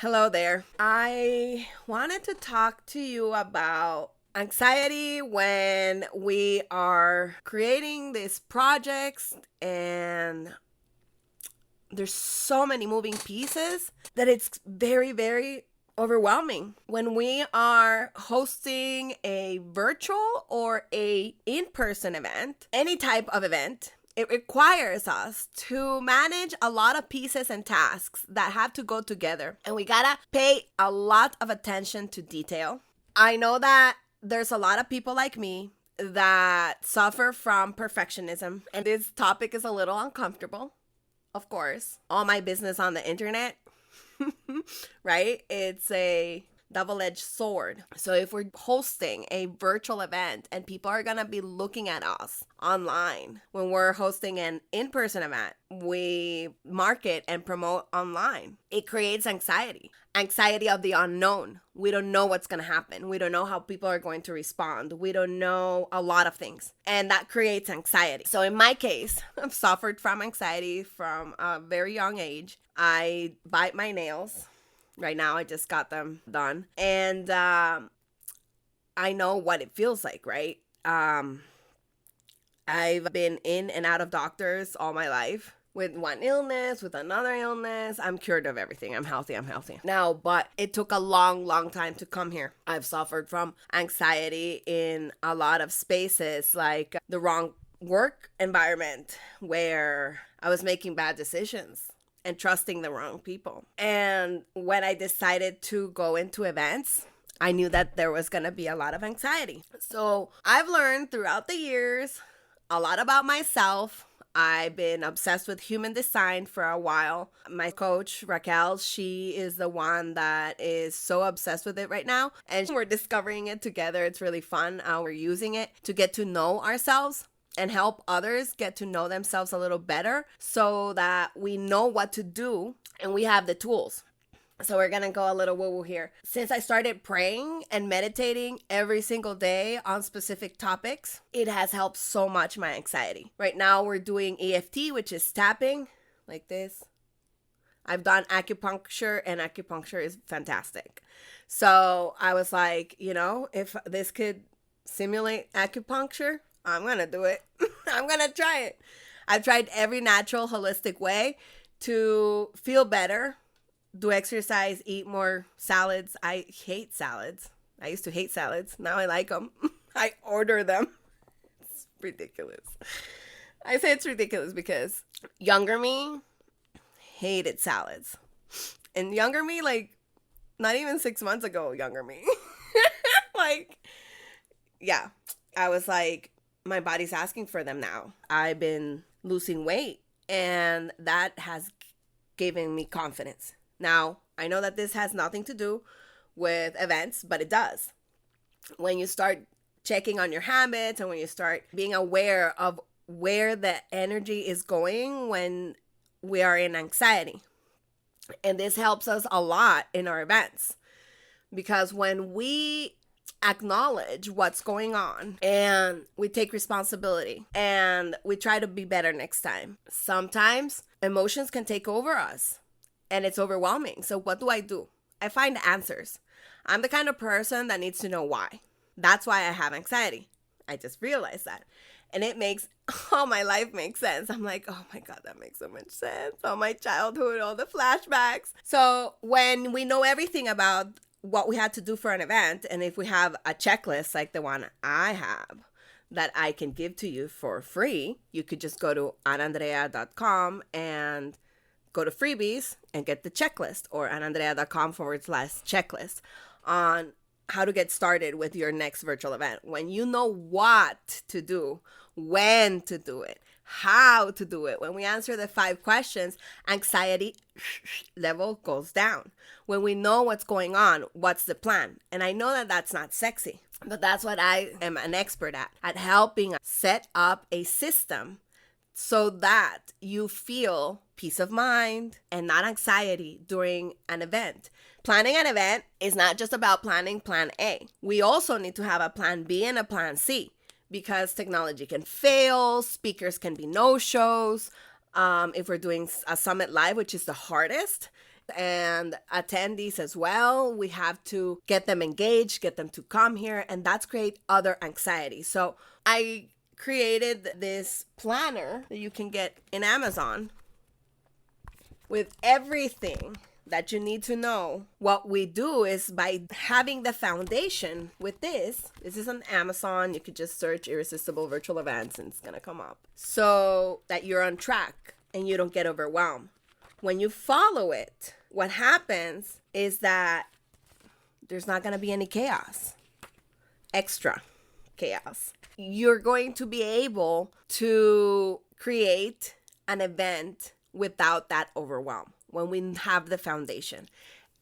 Hello there. I wanted to talk to you about anxiety when we are creating these projects and there's so many moving pieces that it's very overwhelming. When we are hosting a virtual or a in-person event, any type of event, it requires us to manage a lot of pieces and tasks that have to go together. And we gotta pay a lot of attention to detail. I know that there's a lot of people like me that suffer from perfectionism. And this topic is a little uncomfortable, of course. All my business on the internet, right? It's a double-edged sword. So if we're hosting a virtual event and people are gonna be looking at us online, when we're hosting an in-person event, we market and promote online. It creates anxiety of the unknown. We don't know what's gonna happen. We don't know how people are going to respond. We don't know a lot of things, and that creates anxiety. So in my case, I've suffered from anxiety from a very young age. I bite my nails. Right now, I just got them done. And I know what it feels like, right? I've been in and out of doctors all my life with one illness, with another illness. I'm cured of everything. I'm healthy. Now, but it took a long time to come here. I've suffered from anxiety in a lot of spaces, like the wrong work environment where I was making bad decisions and trusting the wrong people. And when I decided to go into events, I knew that there was going to be a lot of anxiety. So I've learned throughout the years a lot about myself. I've been obsessed with human design for a while. My coach, Raquel, she is the one that is so obsessed with it right now. And we're discovering it together. It's really fun. We're using it to get to know ourselves and help others get to know themselves a little better so that we know what to do and we have the tools. So we're going to go a little woo-woo here. Since I started praying and meditating every single day on specific topics, it has helped so much my anxiety. Right now we're doing EFT, which is tapping like this. I've done acupuncture, and acupuncture is fantastic. So I was like, if this could simulate acupuncture, I'm going to do it. I'm going to try it. I've tried every natural, holistic way to feel better, do exercise, eat more salads. I hate salads. I used to hate salads. Now I like them. I order them. It's ridiculous. I say it's ridiculous because younger me hated salads. And younger me, like, not even 6 months ago, younger me. Yeah. I was like, my body's asking for them now. I've been losing weight, and that has given me confidence. Now, I know that this has nothing to do with events, but it does. When you start checking on your habits and when you start being aware of where the energy is going when we are in anxiety. And this helps us a lot in our events, because when we acknowledge what's going on and we take responsibility and we try to be better next time, sometimes emotions can take over us and it's overwhelming. So what do? I find answers. I'm the kind of person that needs to know why. That's why I have anxiety. I just realized that. And it makes all my life make sense. I'm like, oh my God, that makes so much sense. All my childhood, all the flashbacks. So when we know everything about what we had to do for an event, and if we have a checklist like the one I have that I can give to you for free, you could just go to anandrea.com and go to freebies and get the checklist, or anandrea.com/checklist on how to get started with your next virtual event. When you know what to do, when to do it, how to do it, when we answer the 5 questions, anxiety level goes down. When we know what's going on, what's the plan? And I know that that's not sexy, but that's what I am an expert at helping set up a system so that you feel peace of mind and not anxiety during an event. Planning an event is not just about planning plan A. We also need to have a plan B and a plan C, because technology can fail, speakers can be no-shows. If we're doing a summit live, which is the hardest, and attendees as well. We have to get them engaged, get them to come here, and that's create other anxiety. So I created this planner that you can get in Amazon with everything that you need to know. What we do is by having the foundation with this is on Amazon. You could just search irresistible virtual events and it's gonna come up, so that you're on track and you don't get overwhelmed. When you follow it, what happens is that there's not gonna be any chaos, extra chaos. You're going to be able to create an event without that overwhelm when we have the foundation.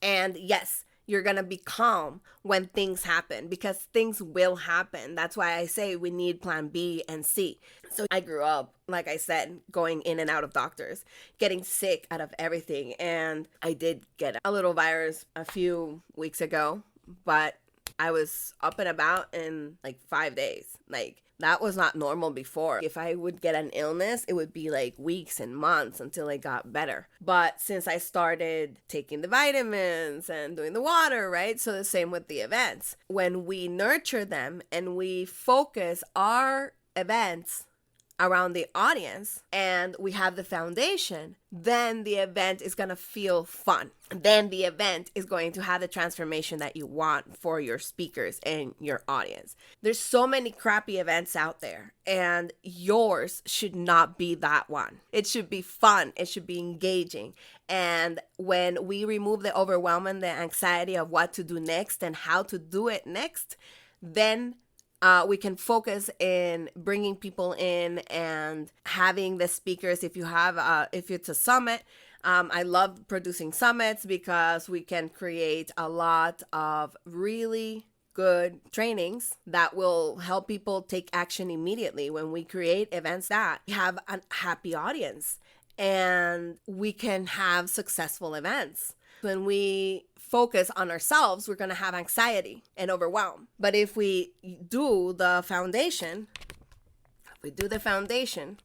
And yes, you're going to be calm when things happen, because things will happen. That's why I say we need plan B and C. So I grew up, like I said, going in and out of doctors, getting sick out of everything. And I did get a little virus a few weeks ago, but I was up and about in like 5 days. Like, that was not normal before. If I would get an illness, it would be like weeks and months until I got better. But since I started taking the vitamins and doing the water, right? So the same with the events. When we nurture them and we focus our events around the audience and we have the foundation, then the event is going to feel fun. Then the event is going to have the transformation that you want for your speakers and your audience. There's so many crappy events out there, and yours should not be that one. It should be fun. It should be engaging. And when we remove the overwhelm and the anxiety of what to do next and how to do it next, then we can focus in bringing people in and having the speakers. If it's a summit, I love producing summits because we can create a lot of really good trainings that will help people take action immediately. When we create events that have a happy audience, and we can have successful events. When we focus on ourselves, we're going to have anxiety and overwhelm. But if we do the foundation,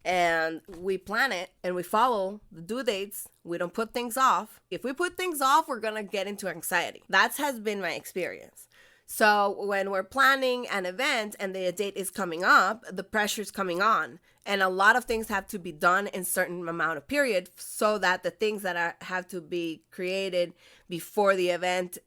and we plan it and we follow the due dates, we don't put things off. If we put things off, we're going to get into anxiety. That has been my experience. So when we're planning an event and the date is coming up, the pressure's coming on. And a lot of things have to be done in certain amount of period, so that the things that have to be created before the event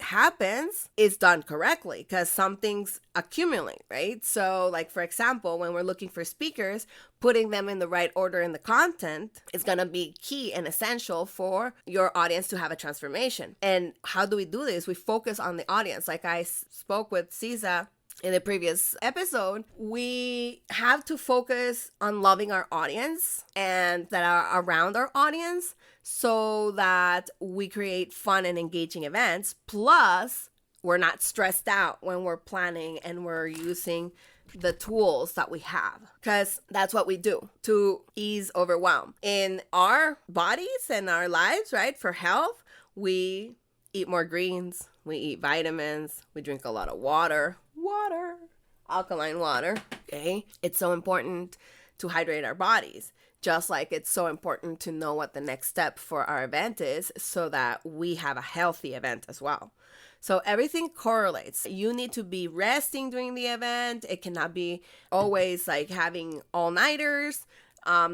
happens is done correctly, because some things accumulate, right? So like, for example, when we're looking for speakers, putting them in the right order in the content is going to be key and essential for your audience to have a transformation. And how do we do this? We focus on the audience. Like I spoke with Cisa in the previous episode, we have to focus on loving our audience and that are around our audience, so that we create fun and engaging events. Plus, we're not stressed out when we're planning and we're using the tools that we have, because that's what we do to ease overwhelm in our bodies and our lives, right? For health, we eat more greens, we eat vitamins, we drink a lot of water, alkaline water, okay? It's so important to hydrate our bodies, just like it's so important to know what the next step for our event is, so that we have a healthy event as well. So everything correlates. You need to be resting during the event. It cannot be always like having all-nighters.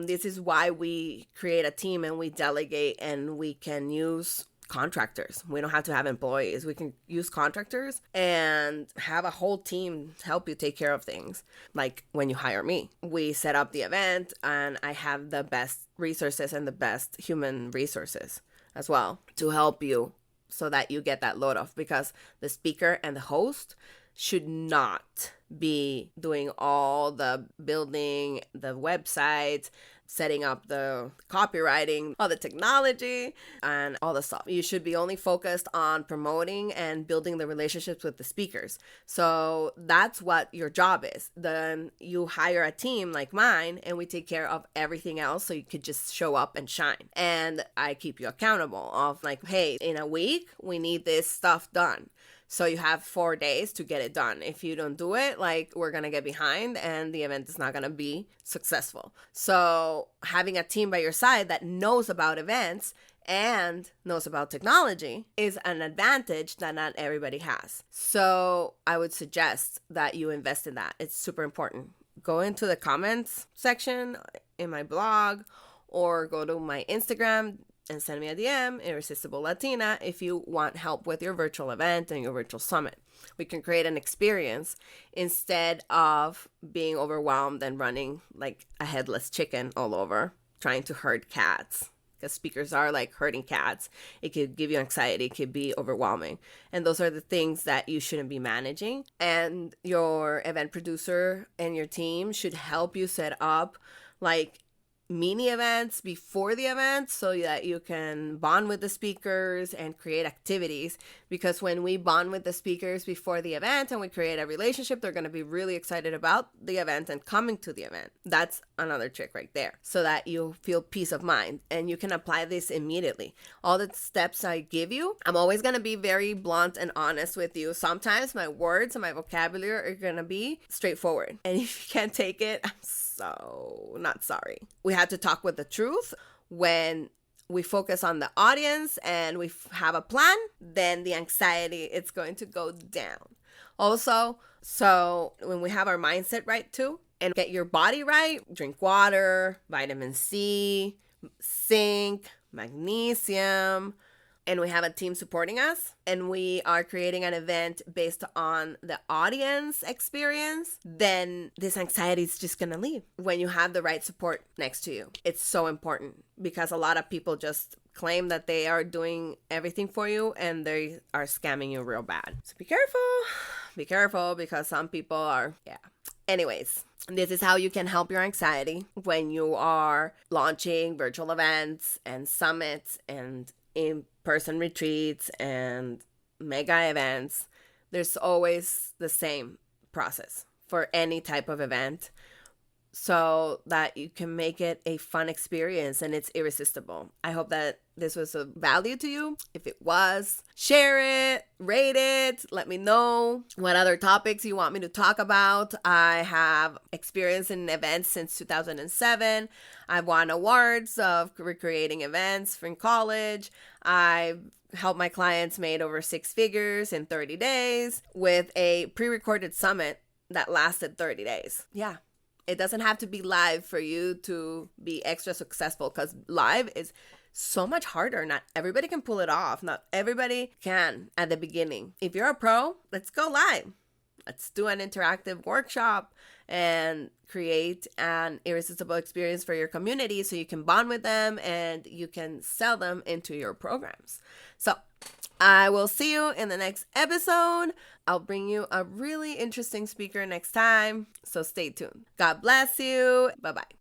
This is why we create a team and we delegate, and we can use contractors. We don't have to have employees. We can use contractors and have a whole team help you take care of things. Like when you hire me, we set up the event and I have the best resources and the best human resources as well to help you, so that you get that load off, because the speaker and the host should not be doing all the building, the websites, setting up the copywriting, all the technology, and all the stuff. You should be only focused on promoting and building the relationships with the speakers. So that's what your job is. Then you hire a team like mine, and we take care of everything else, so you could just show up and shine. And I keep you accountable of like, hey, in a week, we need this stuff done. So you have 4 days to get it done. If you don't do it, like, we're going to get behind and the event is not going to be successful. So having a team by your side that knows about events and knows about technology is an advantage that not everybody has. So I would suggest that you invest in that. It's super important. Go into the comments section in my blog or go to my Instagram and send me a DM, Irresistible Latina, if you want help with your virtual event and your virtual summit. We can create an experience instead of being overwhelmed and running like a headless chicken all over, trying to herd cats. Because speakers are like herding cats. It could give you anxiety. It could be overwhelming. And those are the things that you shouldn't be managing. And your event producer and your team should help you set up like mini events before the event so that you can bond with the speakers and create activities, because when we bond with the speakers before the event and we create a relationship, they're going to be really excited about the event and coming to the event. That's another trick right there, so that you feel peace of mind and you can apply this immediately. All the steps I give you, I'm always going to be very blunt and honest with you. Sometimes my words and my vocabulary are going to be straightforward, and if you can't take it, I'm so not sorry. We have to talk with the truth. When we focus on the audience and we have a plan, then the anxiety, it's going to go down. Also, so when we have our mindset right too, and get your body right, drink water, vitamin C, zinc, magnesium, and we have a team supporting us, and we are creating an event based on the audience experience, then this anxiety is just going to leave when you have the right support next to you. It's so important, because a lot of people just claim that they are doing everything for you and they are scamming you real bad. So be careful. Be careful, because some people are, Anyways, this is how you can help your anxiety when you are launching virtual events and summits and in-person retreats and mega events. There's always the same process for any type of event, so that you can make it a fun experience and it's irresistible. I hope that this was of value to you. If it was, share it, rate it, let me know what other topics you want me to talk about. I have experience in events since 2007. I've won awards of recreating events from college. I've helped my clients made over 6 figures in 30 days with a pre-recorded summit that lasted 30 days. Yeah. It doesn't have to be live for you to be extra successful, because live is so much harder. Not everybody can pull it off. Not everybody can at the beginning. If you're a pro, let's go live. Let's do an interactive workshop and create an irresistible experience for your community so you can bond with them and you can sell them into your programs. So I will see you in the next episode. I'll bring you a really interesting speaker next time, so stay tuned. God bless you. Bye-bye.